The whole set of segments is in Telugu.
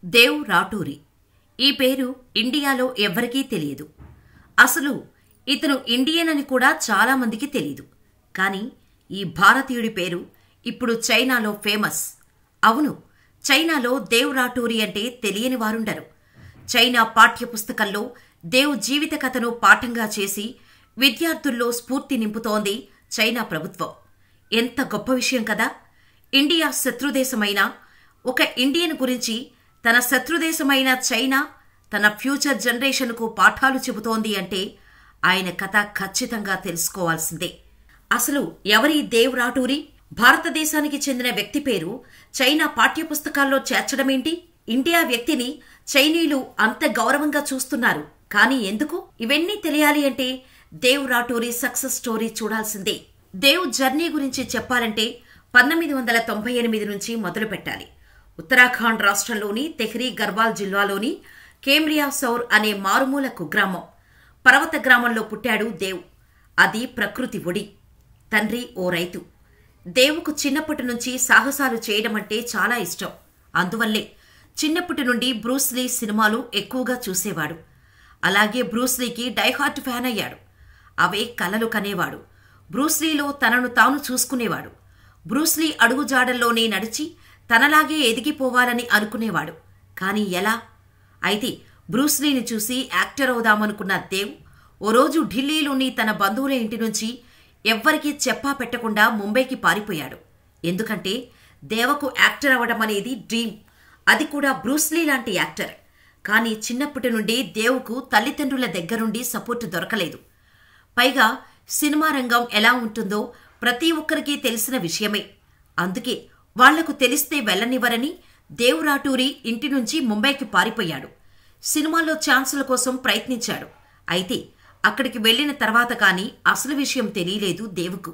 దేవ్ రాటూరి. ఈ పేరు ఇండియాలో ఎవ్వరికీ తెలియదు. అసలు ఇతను ఇండియన్ అని కూడా చాలామందికి తెలీదు. కానీ ఈ భారతీయుడి పేరు ఇప్పుడు చైనాలో ఫేమస్. అవును, చైనాలో దేవ్ రాటూరి అంటే తెలియని వారుండరు. చైనా పాఠ్యపుస్తకంలో దేవ్ జీవిత కథను పాఠంగా చేసి విద్యార్థుల్లో స్ఫూర్తి నింపుతోంది చైనా ప్రభుత్వం. ఎంత గొప్ప విషయం కదా! ఇండియా శత్రుదేశమైన ఒక ఇండియన్ గురించి తన శత్రుదేశమైన చైనా తన ఫ్యూచర్ జనరేషన్కు పాఠాలు చెబుతోంది అంటే ఆయన కథ ఖచ్చితంగా తెలుసుకోవాల్సిందే. అసలు ఎవరి దేవ్ రాటూరి? భారతదేశానికి చెందిన వ్యక్తి పేరు చైనా పాఠ్యపుస్తకాల్లో చేర్చడమేంటి? ఇండియా వ్యక్తిని చైనీయులు అంత గౌరవంగా చూస్తున్నారు. కానీ ఎందుకు? ఇవన్నీ తెలియాలి అంటే దేవ్ రాటూరి సక్సెస్ స్టోరీ చూడాల్సిందే. దేవ్ జర్నీ గురించి చెప్పాలంటే 1998 నుంచి మొదలు పెట్టాలి. ఉత్తరాఖండ్ రాష్ట్రంలోని తెహ్రీ గర్వాల్ జిల్లాలోని కేమ్రియా సౌర్ అనే మారుమూల కుగ్రామం, పర్వత గ్రామంలో పుట్టాడు దేవ్. అది ప్రకృతి ఒడి. తండ్రి ఓ రైతు. దేవుకు చిన్నప్పటి నుంచి సాహసాలు చేయడం అంటే చాలా ఇష్టం. అందువల్లే చిన్నప్పటి నుండి బ్రూస్లీ సినిమాలు ఎక్కువగా చూసేవాడు. అలాగే బ్రూస్లీకి డైహార్ట్ ఫ్యాన్ అయ్యాడు. అవే కలలు కనేవాడు. బ్రూస్లీలో తనను తాను చూసుకునేవాడు. బ్రూస్లీ అడుగుజాడల్లోనే నడిచి తనలాగే ఎదిగిపోవాలని అనుకునేవాడు. కానీ ఎలా? అయితే బ్రూస్లీని చూసి యాక్టర్ అవుదామనుకున్న దేవ్ ఓ రోజు ఢిల్లీలోని తన బంధువుల ఇంటి నుంచి ఎవ్వరికీ చెప్పా పెట్టకుండా ముంబైకి పారిపోయాడు. ఎందుకంటే దేవకు యాక్టర్ అవ్వడం అనేది డ్రీమ్, అది కూడా బ్రూస్లీ లాంటి యాక్టర్. కానీ చిన్నప్పటి నుండి దేవుకు తల్లిదండ్రుల దగ్గరుండి సపోర్టు దొరకలేదు. పైగా సినిమా రంగం ఎలా ఉంటుందో ప్రతి ఒక్కరికి తెలిసిన విషయమే. అందుకే వాళ్లకు తెలిస్తే వెళ్లనివ్వరని దేవ్ రాటూరి ఇంటి నుంచి ముంబైకి పారిపోయాడు. సినిమాలో ఛాన్సుల కోసం ప్రయత్నించాడు. అయితే అక్కడికి వెళ్లిన తర్వాత కానీ అసలు విషయం తెలియలేదు దేవుకు.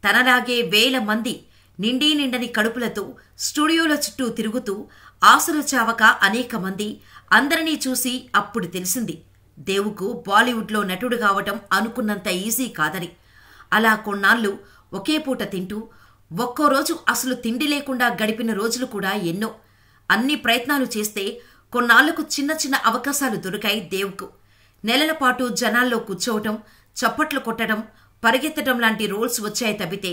తనలాగే వేల మంది నిండీ నిండని కడుపులతో స్టూడియోల చుట్టూ తిరుగుతూ ఆశలు చావక అనేక మంది, అందరినీ చూసి అప్పుడు తెలిసింది దేవుకు బాలీవుడ్లో నటుడు కావటం అనుకున్నంత ఈజీ కాదని. అలా కొన్నాళ్లు ఒకే పూట తింటూ ఒక్కో రోజు అసలు తిండి లేకుండా గడిపిన రోజులు కూడా ఎన్నో. అన్ని ప్రయత్నాలు చేస్తే కొన్నాళ్లకు చిన్న చిన్న అవకాశాలు దొరికాయి దేవుకు. నెలల పాటు జనాల్లో కూర్చోవటం, చప్పట్లు కొట్టడం, పరిగెత్తడం లాంటి రోల్స్ వచ్చాయి తప్పితే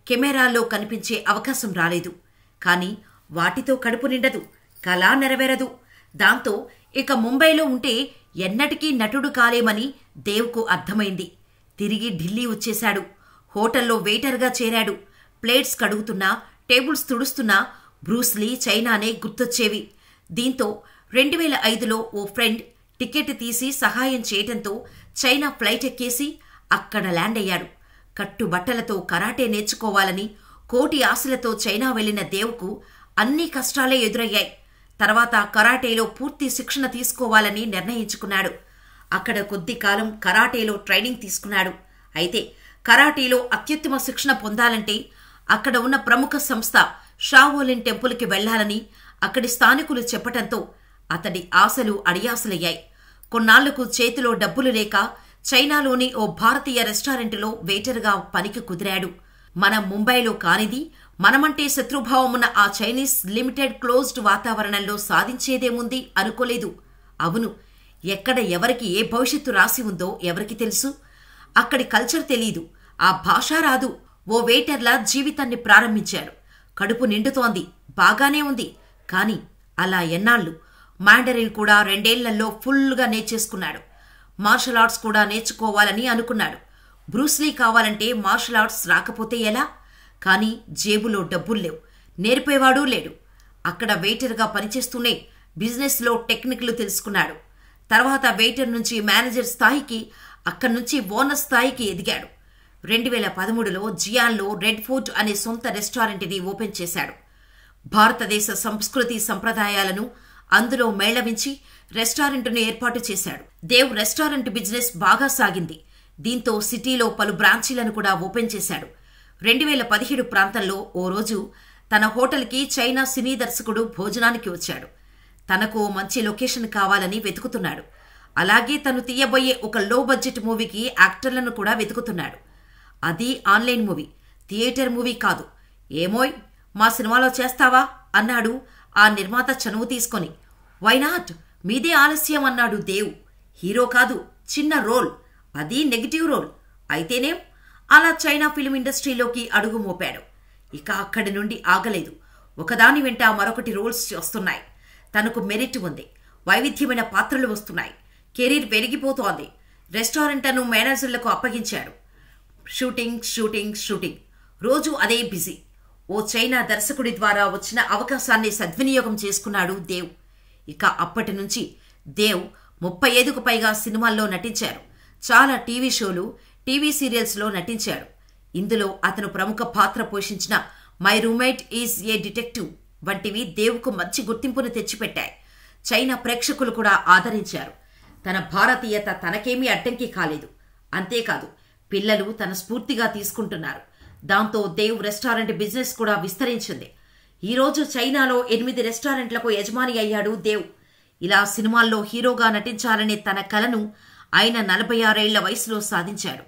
కెమెరాల్లో కనిపించే అవకాశం రాలేదు. కానీ వాటితో కడుపు నిండదు, కళ నెరవేరదు. దాంతో ఇక ముంబైలో ఉంటే ఎన్నటికీ నటుడు కాలేమని దేవుకు అర్థమైంది. తిరిగి ఢిల్లీ వచ్చేశాడు. హోటల్లో వెయిటర్గా చేరాడు. ప్లేట్స్ కడుగుతున్నా, టేబుల్స్ తుడుస్తున్నా బ్రూస్లీ, చైనానే గుర్తొచ్చేవి. దీంతో 2005లో ఓ ఫ్రెండ్ టికెట్ తీసి సహాయం చేయటంతో చైనా ఫ్లైట్ ఎక్కేసి అక్కడ ల్యాండ్ అయ్యాడు. కట్టుబట్టలతో కరాటే నేర్చుకోవాలని కోటి ఆశలతో చైనా వెళ్లిన దేవుకు అన్ని కష్టాలే ఎదురయ్యాయి. తర్వాత కరాటేలో పూర్తి శిక్షణ తీసుకోవాలని నిర్ణయించుకున్నాడు. అక్కడ కొద్ది కాలం కరాటేలో ట్రైనింగ్ తీసుకున్నాడు. అయితే కరాటేలో అత్యుత్తమ శిక్షణ పొందాలంటే అక్కడ ఉన్న ప్రముఖ సంస్థ షావోలిన్ టెంపుల్కి వెళ్లాలని అక్కడి స్థానికులు చెప్పటంతో అతడి ఆశలు అడియాసలయ్యాయి. కొన్నాళ్లకు చేతిలో డబ్బులు లేక చైనాలోని ఓ భారతీయ రెస్టారెంటులో వెయిటర్గా పనికి కుదిరాడు. మన ముంబైలో కానిది, మనమంటే శత్రుభావమున్న ఆ చైనీస్ లిమిటెడ్ క్లోజ్డ్ వాతావరణంలో సాధించేదేముంది అనుకోలేదు. అవును, ఎక్కడ ఎవరికి ఏ భవిష్యత్తు రాసి ఉందో ఎవరికి తెలుసు? అక్కడి కల్చర్ తెలీదు, ఆ భాష రాదు. ఓ వెయిటర్లా జీవితాన్ని ప్రారంభించాడు. కడుపు నిండుతోంది, బాగానే ఉంది. కాని అలా ఎన్నాళ్లు? మాండరిన్ కూడా 2 ఏళ్లలో ఫుల్గా నేర్చేసుకున్నాడు. మార్షల్ ఆర్ట్స్ కూడా నేర్చుకోవాలని అనుకున్నాడు. బ్రూస్లీ కావాలంటే మార్షల్ ఆర్ట్స్ రాకపోతే ఎలా? కానీ జేబులో డబ్బుల్లేవు, నేర్పేవాడూ లేడు. అక్కడ వెయిటర్గా పనిచేస్తూనే బిజినెస్లో టెక్నిక్లు తెలుసుకున్నాడు. తర్వాత వెయిటర్ నుంచి మేనేజర్ స్థాయికి, అక్కడి నుంచి ఓనర్ స్థాయికి ఎదిగాడు. 2013లో జియాన్లో రెడ్ ఫోర్ట్ అనే సొంత రెస్టారెంట్ని ఓపెన్ చేశాడు. భారతదేశ సంస్కృతి సంప్రదాయాలను అందులో మేళవించి రెస్టారెంట్ను ఏర్పాటు చేశాడు. దేవ్ రెస్టారెంట్ బిజినెస్ బాగా సాగింది. దీంతో సిటీలో పలు బ్రాంచీలను కూడా ఓపెన్ చేశాడు. 2017 ప్రాంతంలో ఓ రోజు తన హోటల్కి చైనా సినీ దర్శకుడు భోజనానికి వచ్చాడు. తనకు మంచి లొకేషన్ కావాలని వెతుకుతున్నాడు. అలాగే తను తీయబోయే ఒక లో బడ్జెట్ మూవీకి యాక్టర్లను కూడా వెతుకుతున్నాడు. అది ఆన్లైన్ మూవీ, థియేటర్ మూవీ కాదు. ఏమోయ్, మా సినిమాలో చేస్తావా అన్నాడు ఆ నిర్మాత చనువు తీసుకొని. వైనాట్, మీదే ఆలస్యం అన్నాడు దేవ్. హీరో కాదు, చిన్న రోల్, అది నెగిటివ్ రోల్ అయితేనేం? అలా చైనా ఫిల్మ్ ఇండస్ట్రీలోకి అడుగు మోపాడు. ఇక అక్కడి నుండి ఆగలేదు. ఒకదాని వెంట మరొకటి రోల్స్ వస్తున్నాయి. తనకు మెరిట్ ఉంది, వైవిధ్యమైన పాత్రలు వస్తున్నాయి, కెరీర్ పెరిగిపోతోంది. రెస్టారెంట్లను మేనేజర్లకు అప్పగించాడు. షూటింగ్ షూటింగ్ షూటింగ్, రోజు అదే బిజీ. ఓ చైనా దర్శకుడి ద్వారా వచ్చిన అవకాశాన్ని సద్వినియోగం చేసుకున్నాడు దేవ్. ఇక అప్పటి నుంచి దేవ్ 35కు పైగా సినిమాల్లో నటించారు. చాలా టీవీ షోలు, టీవీ సీరియల్స్లో నటించాడు. ఇందులో అతను ప్రముఖ పాత్ర పోషించిన my roommate is a detective వంటివి దేవుకు మంచి గుర్తింపును తెచ్చిపెట్టాయి. చైనా ప్రేక్షకులు కూడా ఆదరించారు. తన భారతీయత తనకేమీ అడ్డంకి కాలేదు. అంతేకాదు, పిల్లలు తన స్ఫూర్తిగా తీసుకుంటున్నారు. దాంతో దేవ్ రెస్టారెంట్ బిజినెస్ కూడా విస్తరించింది. ఈరోజు చైనాలో 8 రెస్టారెంట్లకు యజమాని అయ్యాడు దేవ్. ఇలా సినిమాల్లో హీరోగా నటించాలనే తన కలను ఆయన 46 ఏళ్ల వయసులో సాధించాడు.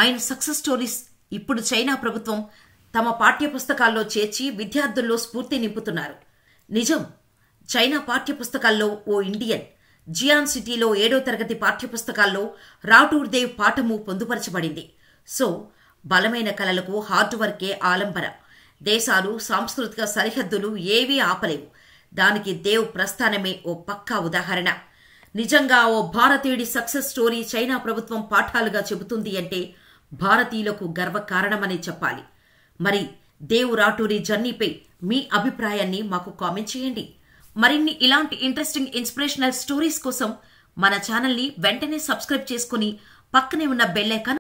ఆయన సక్సెస్ స్టోరీస్ ఇప్పుడు చైనా ప్రభుత్వం తమ పాఠ్యపుస్తకాల్లో చేర్చి విద్యార్థుల్లో స్ఫూర్తి నింపుతున్నారు. నిజం, చైనా పాఠ్యపుస్తకాల్లో ఓ ఇండియన్ జియాన్ సిటీలో 7వ తరగతి పాఠ్యపుస్తకాల్లో రాఠూర్ దేవ్ పాఠము పొందుపరచబడింది. సో బలమైన కళలకు హార్డ్ వర్కే ఆలంబన. దేశాలు, సాంస్కృతిక సరిహద్దులు ఏవీ ఆపలేవు. దానికి దేవ్ ప్రస్థానమే ఓ పక్కా ఉదాహరణ. నిజంగా ఓ భారతీయుడి సక్సెస్ స్టోరీ చైనా ప్రభుత్వం పాఠాలుగా చెబుతుంది అంటే భారతీయులకు గర్వకారణమని చెప్పాలి. మరి దేవ్ రాఠూరి జర్నీపై మీ అభిప్రాయాన్ని మాకు కామెంట్ చేయండి. మరిన్ని ఇలాంటి ఇంట్రెస్టింగ్ ఇన్స్పిరేషనల్ స్టోరీస్ కోసం మన ఛానల్ని వెంటనే సబ్స్క్రైబ్ చేసుకుని పక్కనే ఉన్న బెల్ ఐకాన్